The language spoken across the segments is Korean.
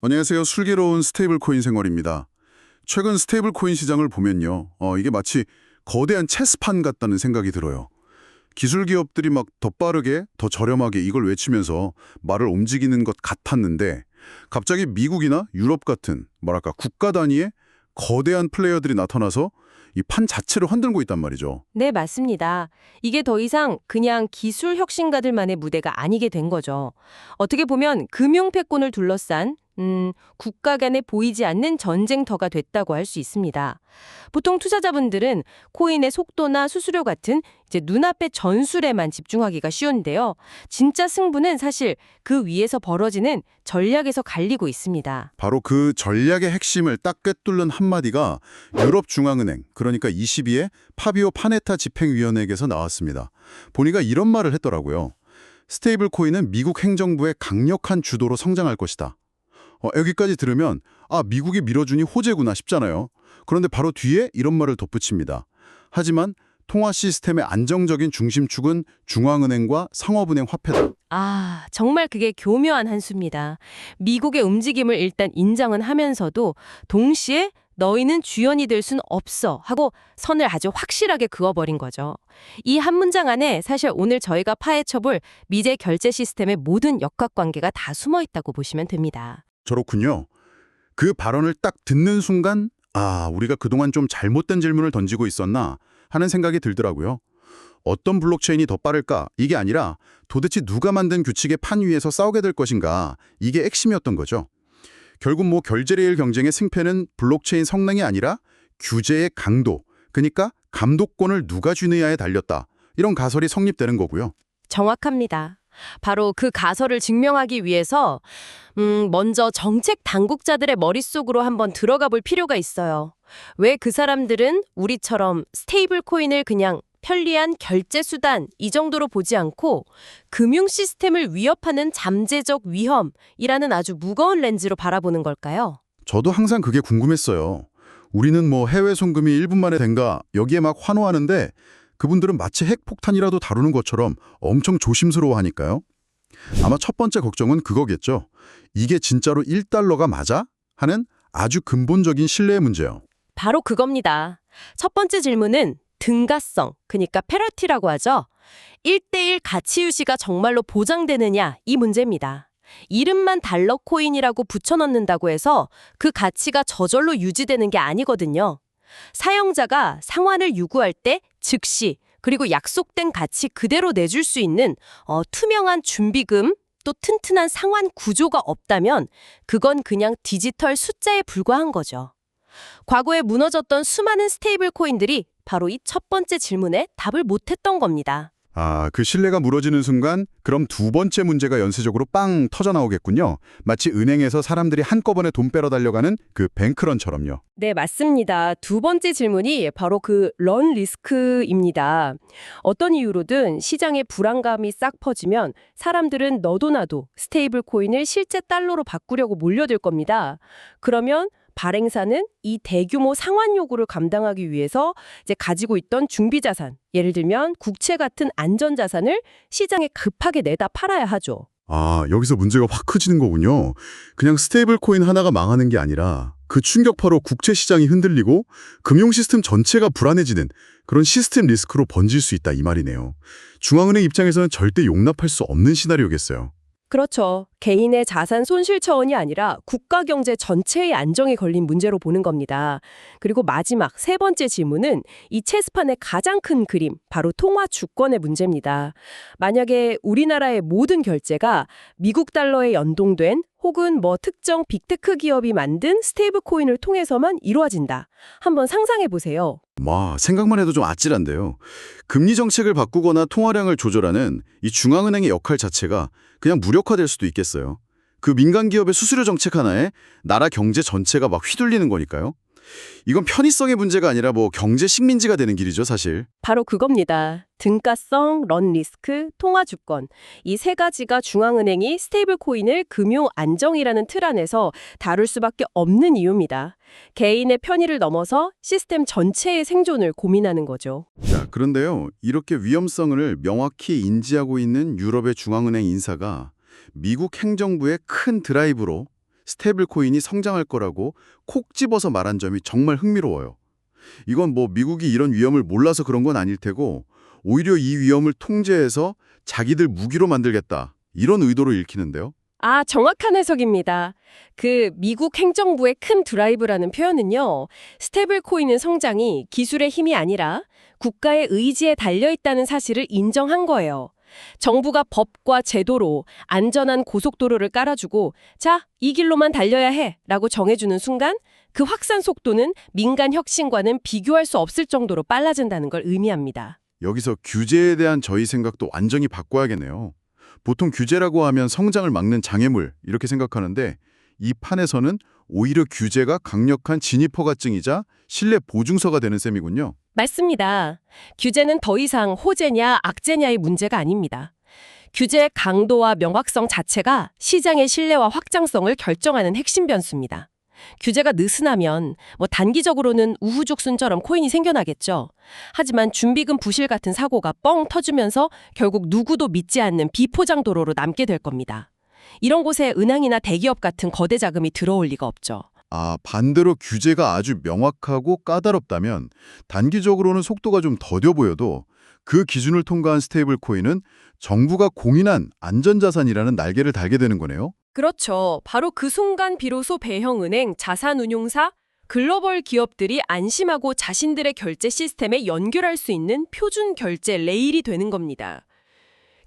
안녕하세요. 슬기로운 스테이블 코인 생활입니다. 최근 스테이블 코인 시장을 보면요. 이게 마치 거대한 체스판 같다는 생각이 들어요. 기술 기업들이 막 더 빠르게, 더 저렴하게 이걸 외치면서 말을 움직이는 것 같았는데 갑자기 미국이나 유럽 같은 뭐랄까 국가 단위의 거대한 플레이어들이 나타나서 이 판 자체를 흔들고 있단 말이죠. 네, 맞습니다. 이게 더 이상 그냥 기술 혁신가들만의 무대가 아니게 된 거죠. 어떻게 보면 금융 패권을 둘러싼 국가 간에 보이지 않는 전쟁터가 됐다고 할 수 있습니다. 보통 투자자분들은 코인의 속도나 수수료 같은 이제 눈앞의 전술에만 집중하기가 쉬운데요. 진짜 승부는 사실 그 위에서 벌어지는 전략에서 갈리고 있습니다. 바로 그 전략의 핵심을 딱 꿰뚫는 한마디가 유럽 중앙은행, 그러니까 22의 파비오 파네타 집행위원회에게서 나왔습니다. 보니까 이런 말을 했더라고요. 스테이블 코인은 미국 행정부의 강력한 주도로 성장할 것이다. 여기까지 들으면 미국이 밀어주니 호재구나 싶잖아요. 그런데 바로 뒤에 이런 말을 덧붙입니다. 하지만 통화 시스템의 안정적인 중심축은 중앙은행과 상업은행 화폐다. 정말 그게 교묘한 한 수입니다. 미국의 움직임을 일단 인정은 하면서도 동시에 너희는 주연이 될 순 없어 하고 선을 아주 확실하게 그어버린 거죠. 이 한 문장 안에 사실 오늘 저희가 파헤쳐볼 미제 결제 시스템의 모든 역학관계가 다 숨어 있다고 보시면 됩니다. 저렇군요. 그 발언을 딱 듣는 순간 우리가 그동안 좀 잘못된 질문을 던지고 있었나 하는 생각이 들더라고요. 어떤 블록체인이 더 빠를까? 이게 아니라 도대체 누가 만든 규칙의 판 위에서 싸우게 될 것인가? 이게 핵심이었던 거죠. 결국 결제레일 경쟁의 승패는 블록체인 성능이 아니라 규제의 강도, 그러니까 감독권을 누가 쥐느냐에 달렸다. 이런 가설이 성립되는 거고요. 정확합니다. 바로 그 가설을 증명하기 위해서 먼저 정책 당국자들의 머릿속으로 한번 들어가 볼 필요가 있어요. 왜 그 사람들은 우리처럼 스테이블 코인을 그냥 편리한 결제 수단 이 정도로 보지 않고 금융 시스템을 위협하는 잠재적 위험이라는 아주 무거운 렌즈로 바라보는 걸까요? 저도 항상 그게 궁금했어요. 우리는 해외 송금이 1분 만에 된가 여기에 막 환호하는데 그분들은 마치 핵폭탄이라도 다루는 것처럼 엄청 조심스러워하니까요. 아마 첫 번째 걱정은 그거겠죠. 이게 진짜로 1달러가 맞아? 하는 아주 근본적인 신뢰의 문제요. 바로 그겁니다. 첫 번째 질문은 등가성, 그러니까 페널티라고 하죠. 1대1 가치 유지가 정말로 보장되느냐 이 문제입니다. 이름만 달러 코인이라고 붙여넣는다고 해서 그 가치가 저절로 유지되는 게 아니거든요. 사용자가 상환을 요구할 때 즉시 그리고 약속된 가치 그대로 내줄 수 있는 투명한 준비금 또 튼튼한 상환 구조가 없다면 그건 그냥 디지털 숫자에 불과한 거죠. 과거에 무너졌던 수많은 스테이블 코인들이 바로 이 첫 번째 질문에 답을 못했던 겁니다. 그 신뢰가 무너지는 순간 그럼 두 번째 문제가 연쇄적으로 빵 터져 나오겠군요. 마치 은행에서 사람들이 한꺼번에 돈 빼러 달려가는 그 뱅크런처럼요. 네, 맞습니다. 두 번째 질문이 바로 그 런 리스크입니다. 어떤 이유로든 시장에 불안감이 싹 퍼지면 사람들은 너도 나도 스테이블 코인을 실제 달러로 바꾸려고 몰려들 겁니다. 그러면 발행사는 이 대규모 상환 요구를 감당하기 위해서 이제 가지고 있던 준비 자산, 예를 들면 국채 같은 안전 자산을 시장에 급하게 내다 팔아야 하죠. 여기서 문제가 확 커지는 거군요. 그냥 스테이블 코인 하나가 망하는 게 아니라 그 충격파로 국채 시장이 흔들리고 금융 시스템 전체가 불안해지는 그런 시스템 리스크로 번질 수 있다 이 말이네요. 중앙은행 입장에서는 절대 용납할 수 없는 시나리오겠어요. 그렇죠. 개인의 자산 손실 차원이 아니라 국가 경제 전체의 안정에 걸린 문제로 보는 겁니다. 그리고 마지막 세 번째 질문은 이 체스판의 가장 큰 그림, 바로 통화 주권의 문제입니다. 만약에 우리나라의 모든 결제가 미국 달러에 연동된 혹은 특정 빅테크 기업이 만든 스테이블 코인을 통해서만 이루어진다. 한번 상상해 보세요. 생각만 해도 좀 아찔한데요. 금리 정책을 바꾸거나 통화량을 조절하는 이 중앙은행의 역할 자체가 그냥 무력화될 수도 있겠어요. 그 민간 기업의 수수료 정책 하나에 나라 경제 전체가 막 휘둘리는 거니까요. 이건 편의성의 문제가 아니라 경제 식민지가 되는 길이죠, 사실. 바로 그겁니다. 등가성, 런 리스크, 통화 주권. 이 세 가지가 중앙은행이 스테이블 코인을 금융 안정이라는 틀 안에서 다룰 수밖에 없는 이유입니다. 개인의 편의를 넘어서 시스템 전체의 생존을 고민하는 거죠. 자, 그런데요. 이렇게 위험성을 명확히 인지하고 있는 유럽의 중앙은행 인사가 미국 행정부의 큰 드라이브로 스테이블 코인이 성장할 거라고 콕 집어서 말한 점이 정말 흥미로워요. 이건 뭐 미국이 이런 위험을 몰라서 그런 건 아닐 테고 오히려 이 위험을 통제해서 자기들 무기로 만들겠다. 이런 의도로 읽히는데요. 아, 정확한 해석입니다. 그 미국 행정부의 큰 드라이브라는 표현은요, 스테이블 코인의 성장이 기술의 힘이 아니라 국가의 의지에 달려있다는 사실을 인정한 거예요. 정부가 법과 제도로 안전한 고속도로를 깔아주고 자, 이 길로만 달려야 해 라고 정해주는 순간 그 확산 속도는 민간 혁신과는 비교할 수 없을 정도로 빨라진다는 걸 의미합니다. 여기서 규제에 대한 저희 생각도 완전히 바꿔야겠네요. 보통 규제라고 하면 성장을 막는 장애물 이렇게 생각하는데 이 판에서는 오히려 규제가 강력한 진입허가증이자 신뢰 보증서가 되는 셈이군요. 맞습니다. 규제는 더 이상 호재냐 악재냐의 문제가 아닙니다. 규제의 강도와 명확성 자체가 시장의 신뢰와 확장성을 결정하는 핵심 변수입니다. 규제가 느슨하면 단기적으로는 우후죽순처럼 코인이 생겨나겠죠. 하지만 준비금 부실 같은 사고가 뻥 터지면서 결국 누구도 믿지 않는 비포장 도로로 남게 될 겁니다. 이런 곳에 은행이나 대기업 같은 거대 자금이 들어올 리가 없죠. 반대로 규제가 아주 명확하고 까다롭다면 단기적으로는 속도가 좀 더뎌 보여도 그 기준을 통과한 스테이블 코인은 정부가 공인한 안전자산이라는 날개를 달게 되는 거네요. 그렇죠. 바로 그 순간 비로소 배형은행, 자산운용사, 글로벌 기업들이 안심하고 자신들의 결제 시스템에 연결할 수 있는 표준 결제 레일이 되는 겁니다.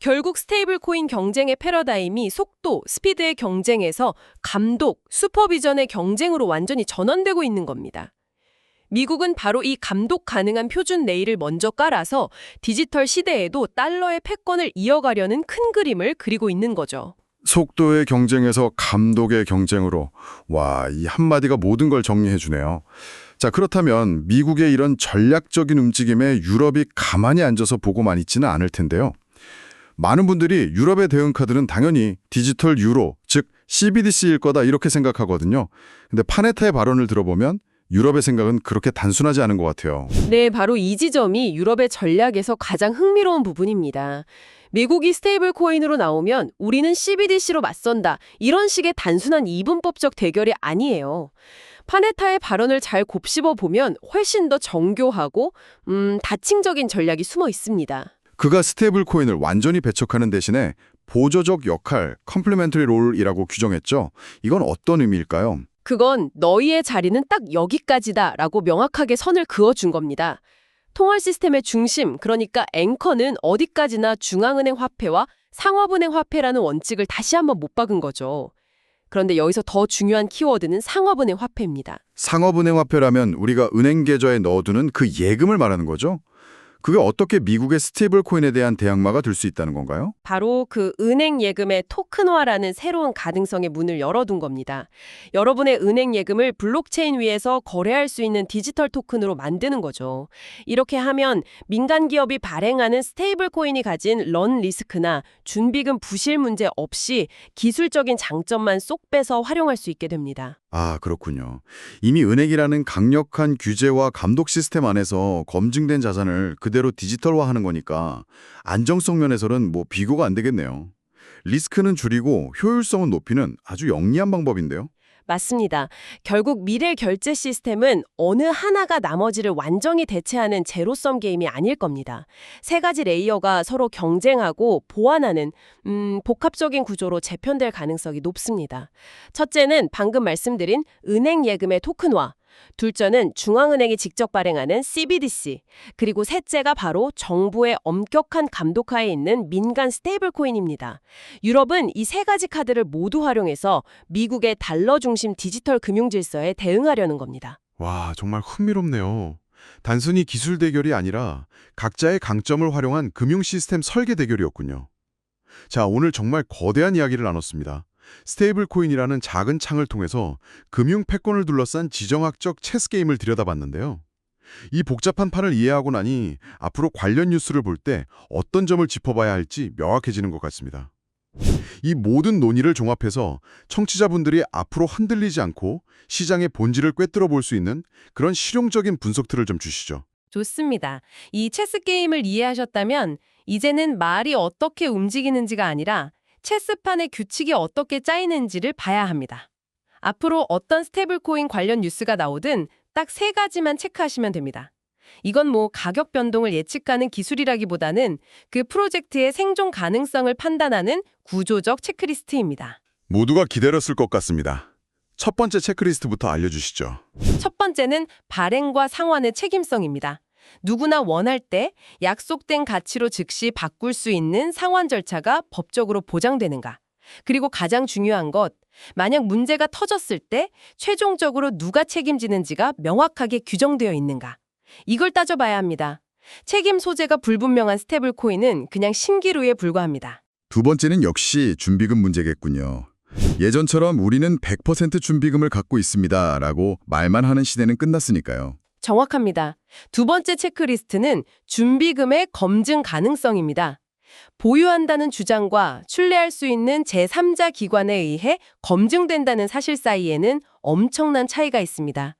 결국 스테이블 코인 경쟁의 패러다임이 속도, 스피드의 경쟁에서 감독, 슈퍼비전의 경쟁으로 완전히 전환되고 있는 겁니다. 미국은 바로 이 감독 가능한 표준 레일을 먼저 깔아서 디지털 시대에도 달러의 패권을 이어가려는 큰 그림을 그리고 있는 거죠. 속도의 경쟁에서 감독의 경쟁으로 와, 이 한마디가 모든 걸 정리해 주네요. 자, 그렇다면 미국의 이런 전략적인 움직임에 유럽이 가만히 앉아서 보고만 있지는 않을 텐데요. 많은 분들이 유럽의 대응 카드는 당연히 디지털 유로, 즉 CBDC일 거다 이렇게 생각하거든요. 근데 파네타의 발언을 들어보면 유럽의 생각은 그렇게 단순하지 않은 것 같아요. 네, 바로 이 지점이 유럽의 전략에서 가장 흥미로운 부분입니다. 미국이 스테이블 코인으로 나오면 우리는 CBDC로 맞선다. 이런 식의 단순한 이분법적 대결이 아니에요. 파네타의 발언을 잘 곱씹어 보면 훨씬 더 정교하고 다층적인 전략이 숨어 있습니다. 그가 스테이블 코인을 완전히 배척하는 대신에 보조적 역할, 컴플리멘터리 롤이라고 규정했죠. 이건 어떤 의미일까요? 그건 너희의 자리는 딱 여기까지다 라고 명확하게 선을 그어준 겁니다. 통화 시스템의 중심, 그러니까 앵커는 어디까지나 중앙은행 화폐와 상업은행 화폐라는 원칙을 다시 한번 못 박은 거죠. 그런데 여기서 더 중요한 키워드는 상업은행 화폐입니다. 상업은행 화폐라면 우리가 은행 계좌에 넣어두는 그 예금을 말하는 거죠? 그게 어떻게 미국의 스테이블 코인에 대한 대항마가 될 수 있다는 건가요? 바로 그 은행 예금의 토큰화라는 새로운 가능성의 문을 열어둔 겁니다. 여러분의 은행 예금을 블록체인 위에서 거래할 수 있는 디지털 토큰으로 만드는 거죠. 이렇게 하면 민간 기업이 발행하는 스테이블 코인이 가진 런 리스크나 준비금 부실 문제 없이 기술적인 장점만 쏙 빼서 활용할 수 있게 됩니다. 그렇군요. 이미 은행이라는 강력한 규제와 감독 시스템 안에서 검증된 자산을 그대로 디지털화하는 거니까 안정성 면에서는 비교가 안 되겠네요. 리스크는 줄이고 효율성은 높이는 아주 영리한 방법인데요. 맞습니다. 결국 미래 결제 시스템은 어느 하나가 나머지를 완전히 대체하는 제로섬 게임이 아닐 겁니다. 세 가지 레이어가 서로 경쟁하고 보완하는 복합적인 구조로 재편될 가능성이 높습니다. 첫째는 방금 말씀드린 은행 예금의 토큰화. 둘째는 중앙은행이 직접 발행하는 CBDC, 그리고 셋째가 바로 정부의 엄격한 감독하에 있는 민간 스테이블 코인입니다. 유럽은 이 세 가지 카드를 모두 활용해서 미국의 달러 중심 디지털 금융 질서에 대응하려는 겁니다. 와, 정말 흥미롭네요. 단순히 기술 대결이 아니라 각자의 강점을 활용한 금융 시스템 설계 대결이었군요. 자, 오늘 정말 거대한 이야기를 나눴습니다. 스테이블 코인이라는 작은 창을 통해서 금융 패권을 둘러싼 지정학적 체스 게임을 들여다봤는데요. 이 복잡한 판을 이해하고 나니 앞으로 관련 뉴스를 볼 때 어떤 점을 짚어봐야 할지 명확해지는 것 같습니다. 이 모든 논의를 종합해서 청취자분들이 앞으로 흔들리지 않고 시장의 본질을 꿰뚫어 볼 수 있는 그런 실용적인 분석들을 좀 주시죠. 좋습니다. 이 체스 게임을 이해하셨다면 이제는 말이 어떻게 움직이는지가 아니라 체스판의 규칙이 어떻게 짜이는지를 봐야 합니다. 앞으로 어떤 스테이블코인 관련 뉴스가 나오든 딱 3가지만 체크하시면 됩니다. 이건 뭐 가격 변동을 예측하는 기술이라기보다는 그 프로젝트의 생존 가능성을 판단하는 구조적 체크리스트입니다. 모두가 기다렸을 것 같습니다. 첫 번째 체크리스트부터 알려주시죠. 첫 번째는 발행과 상환의 책임성입니다. 누구나 원할 때 약속된 가치로 즉시 바꿀 수 있는 상환 절차가 법적으로 보장되는가. 그리고 가장 중요한 것, 만약 문제가 터졌을 때 최종적으로 누가 책임지는지가 명확하게 규정되어 있는가. 이걸 따져봐야 합니다. 책임 소재가 불분명한 스테이블코인은 그냥 신기루에 불과합니다. 두 번째는 역시 준비금 문제겠군요. 예전처럼 우리는 100% 준비금을 갖고 있습니다 라고 말만 하는 시대는 끝났으니까요. 정확합니다. 두 번째 체크리스트는 준비금의 검증 가능성입니다. 보유한다는 주장과 출례할 수 있는 제3자 기관에 의해 검증된다는 사실 사이에는 엄청난 차이가 있습니다.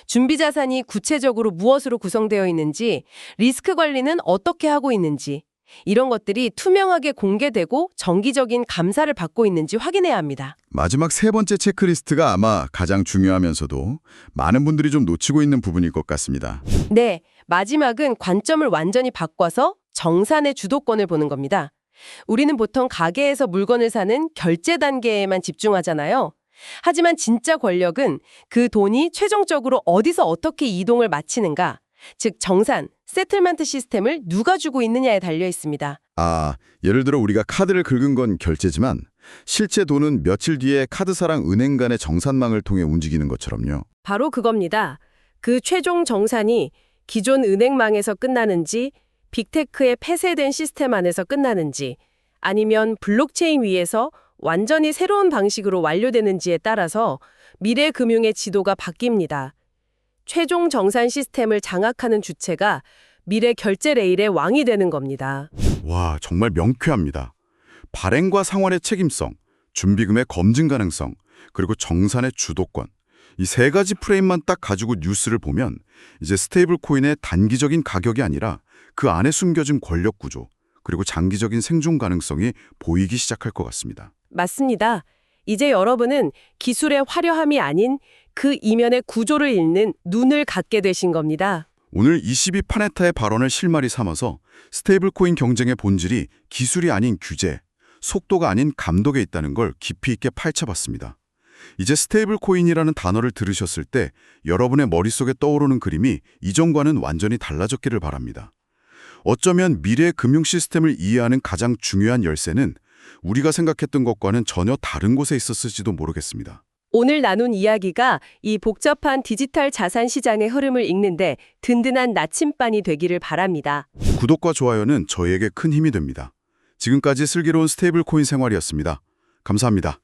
준비 자산이 구체적으로 무엇으로 구성되어 있는지, 리스크 관리는 어떻게 하고 있는지, 이런 것들이 투명하게 공개되고 정기적인 감사를 받고 있는지 확인해야 합니다. 마지막 세 번째 체크리스트가 아마 가장 중요하면서도 많은 분들이 좀 놓치고 있는 부분일 것 같습니다. 네, 마지막은 관점을 완전히 바꿔서 정산의 주도권을 보는 겁니다. 우리는 보통 가게에서 물건을 사는 결제 단계에만 집중하잖아요. 하지만 진짜 권력은 그 돈이 최종적으로 어디서 어떻게 이동을 마치는가, 즉 정산, 세틀먼트 시스템을 누가 주고 있느냐에 달려 있습니다. 예를 들어 우리가 카드를 긁은 건 결제지만 실제 돈은 며칠 뒤에 카드사랑 은행 간의 정산망을 통해 움직이는 것처럼요. 바로 그겁니다. 그 최종 정산이 기존 은행망에서 끝나는지, 빅테크의 폐쇄된 시스템 안에서 끝나는지, 아니면 블록체인 위에서 완전히 새로운 방식으로 완료되는지에 따라서 미래 금융의 지도가 바뀝니다. 최종 정산 시스템을 장악하는 주체가 미래 결제 레일의 왕이 되는 겁니다. 와, 정말 명쾌합니다. 발행과 상환의 책임성, 준비금의 검증 가능성, 그리고 정산의 주도권. 이 세 가지 프레임만 딱 가지고 뉴스를 보면 이제 스테이블 코인의 단기적인 가격이 아니라 그 안에 숨겨진 권력 구조, 그리고 장기적인 생존 가능성이 보이기 시작할 것 같습니다. 맞습니다. 이제 여러분은 기술의 화려함이 아닌 그 이면의 구조를 읽는 눈을 갖게 되신 겁니다. 오늘 22 파네타의 발언을 실마리 삼아서 스테이블 코인 경쟁의 본질이 기술이 아닌 규제, 속도가 아닌 감독에 있다는 걸 깊이 있게 파헤쳐봤습니다. 이제 스테이블 코인이라는 단어를 들으셨을 때 여러분의 머릿속에 떠오르는 그림이 이전과는 완전히 달라졌기를 바랍니다. 어쩌면 미래의 금융 시스템을 이해하는 가장 중요한 열쇠는 우리가 생각했던 것과는 전혀 다른 곳에 있었을지도 모르겠습니다. 오늘 나눈 이야기가 이 복잡한 디지털 자산 시장의 흐름을 읽는데 든든한 나침반이 되기를 바랍니다. 구독과 좋아요는 저희에게 큰 힘이 됩니다. 지금까지 슬기로운 스테이블 코인 생활이었습니다. 감사합니다.